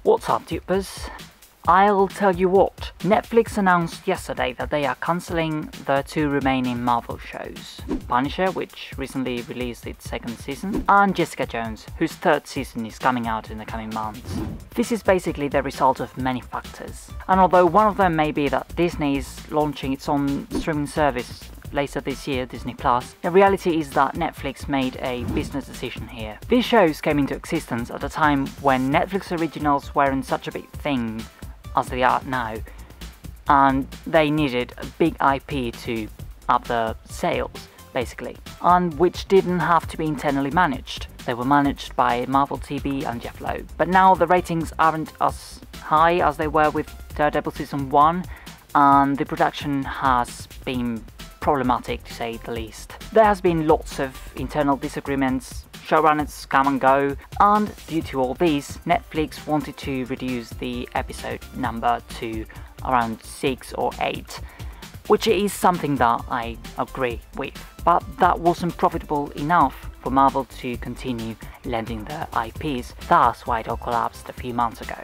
What's up, tubers? I'll tell you what, Netflix announced yesterday that they are cancelling the 2 remaining Marvel shows. Punisher, which recently released its 2nd season, and Jessica Jones, whose 3rd season is coming out in the coming months. This is basically the result of many factors, and although one of them may be that Disney is launching its own streaming service later this year, Disney+, the reality is that Netflix made a business decision here. These shows came into existence at a time when Netflix originals weren't such a big thing as they are now, and they needed a big IP to up the sales, basically, and which didn't have to be internally managed. They were managed by Marvel TV and Jeff Loeb. But now the ratings aren't as high as they were with Daredevil Season 1, and the production has been problematic, to say the least. There has been lots of internal disagreements, showrunners come and go, and due to all this, Netflix wanted to reduce the episode number to around 6 or 8, which is something that I agree with, but that wasn't profitable enough for Marvel to continue lending their IPs. That's why it all collapsed a few months ago.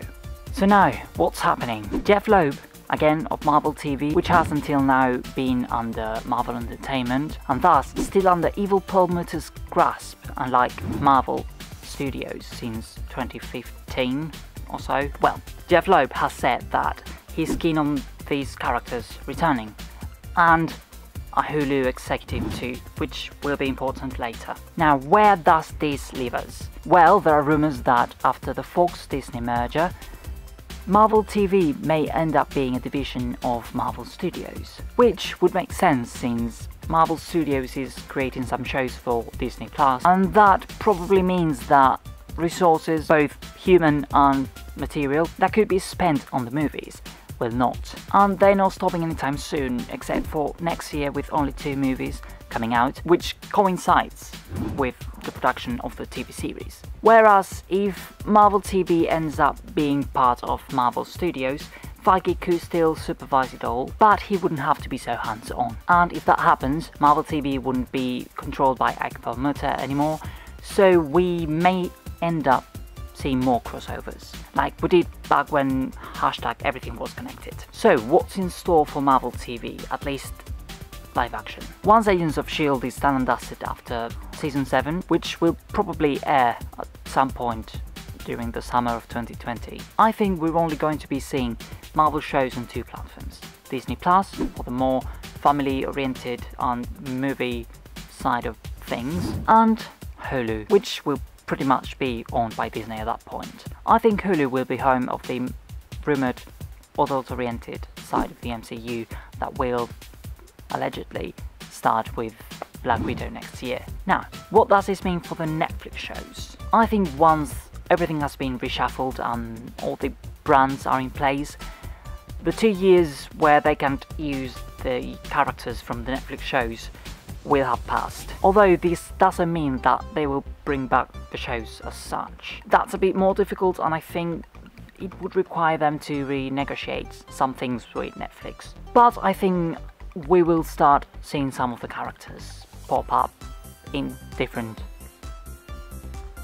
So now, what's happening? Jeff Loeb, again of Marvel TV, which has until now been under Marvel Entertainment, and thus still under evil Perlmutter's grasp, unlike Marvel Studios since 2015 or so. Well, Jeff Loeb has said that he's keen on these characters returning, and a Hulu executive too, which will be important later. Now, where does this leave us? Well, there are rumors that after the Fox-Disney merger, Marvel TV may end up being a division of Marvel Studios, which would make sense since Marvel Studios is creating some shows for Disney+, and that probably means that resources, both human and material, that could be spent on the movies will not. And they're not stopping anytime soon, except for next year with only 2 movies coming out, which coincides with the production of the TV series. Whereas if Marvel TV ends up being part of Marvel Studios, Feige could still supervise it all, but he wouldn't have to be so hands-on. And if that happens, Marvel TV wouldn't be controlled by Ike Perlmutter anymore, so we may end up seeing more crossovers, like we did back when #everything was connected. So what's in store for Marvel TV, at least live action? Once Agents of S.H.I.E.L.D. is done and dusted after Season 7, which will probably air at some point during the summer of 2020, I think we're only going to be seeing Marvel shows on 2 platforms. Disney Plus for the more family-oriented and movie side of things, and Hulu, which will pretty much be owned by Disney at that point. I think Hulu will be home of the rumoured adult-oriented side of the MCU that will allegedly start with Black Widow next year. Now, what does this mean for the Netflix shows? I think once everything has been reshuffled and all the brands are in place, the 2 years where they can't use the characters from the Netflix shows will have passed. Although this doesn't mean that they will bring back the shows as such. That's a bit more difficult, and I think it would require them to renegotiate some things with Netflix. But I think we will start seeing some of the characters pop up in different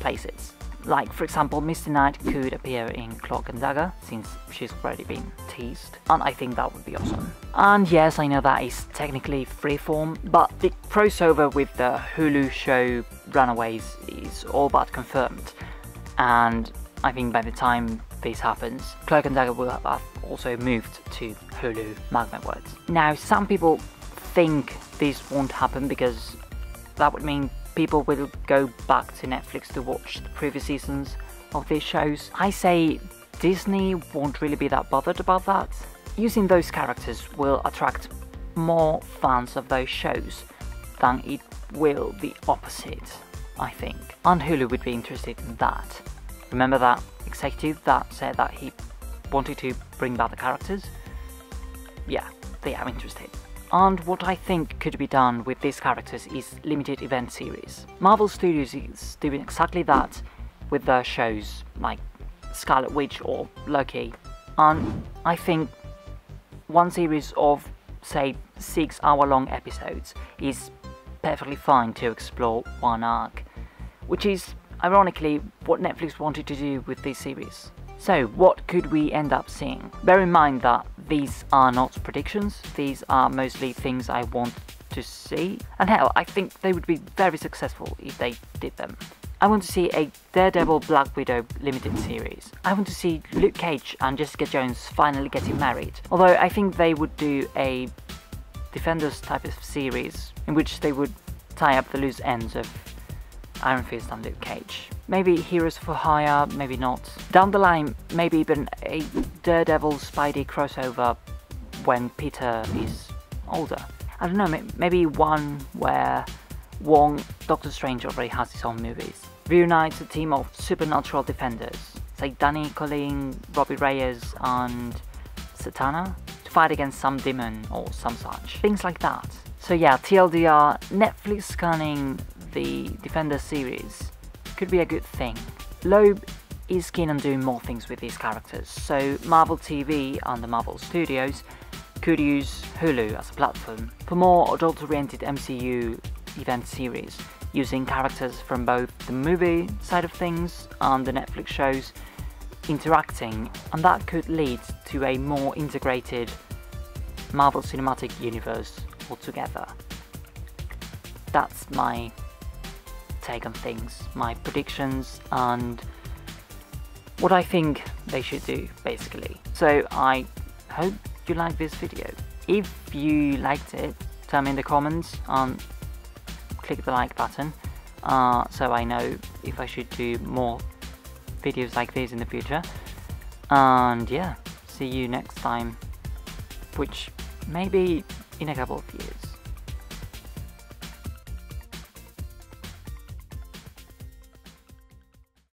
places. Like, for example, Misty Knight could appear in Cloak and Dagger, since she's already been teased, and I think that would be awesome. And yes, I know that is technically freeform, but the crossover with the Hulu show Runaways is all but confirmed, and I think by the time this happens, Cloak and Dagger will have also moved to Hulu, mark my words. Now, some people think this won't happen because that would mean people will go back to Netflix to watch the previous seasons of these shows. I say Disney won't really be that bothered about that. Using those characters will attract more fans of those shows than it will the opposite, I think. And Hulu would be interested in that. Remember that executive that said that he wanted to bring back the characters? Yeah, they are interested. And what I think could be done with these characters is limited event series. Marvel Studios is doing exactly that with their shows like Scarlet Witch or Loki. And I think one series of, say, 6-hour-long episodes is perfectly fine to explore one arc, which is ironically what Netflix wanted to do with this series. So what could we end up seeing? Bear in mind that these are not predictions, these are mostly things I want to see, and hell, I think they would be very successful if they did them. I want to see a Daredevil Black Widow limited series. I want to see Luke Cage and Jessica Jones finally getting married, although I think they would do a Defenders type of series in which they would tie up the loose ends of Iron Fist and Luke Cage. Maybe Heroes for Hire, maybe not. Down the line, maybe even a Daredevil Spidey crossover when Peter is older. I don't know, maybe one where Wong, Doctor Strange already has his own movies. Reunites a team of supernatural defenders, say Danny, Colleen, Robbie Reyes and Satana, to fight against some demon or some such. Things like that. So yeah, TLDR, Netflix scanning the Defender series could be a good thing. Loeb is keen on doing more things with these characters, so Marvel TV and the Marvel Studios could use Hulu as a platform for more adult-oriented MCU event series, using characters from both the movie side of things and the Netflix shows interacting, and that could lead to a more integrated Marvel Cinematic Universe altogether. That's my take on things, my predictions, and what I think they should do, basically. So I hope you liked this video. If you liked it, tell me in the comments and click the like button so I know if I should do more videos like this in the future. And yeah, see you next time, which may be in a couple of years.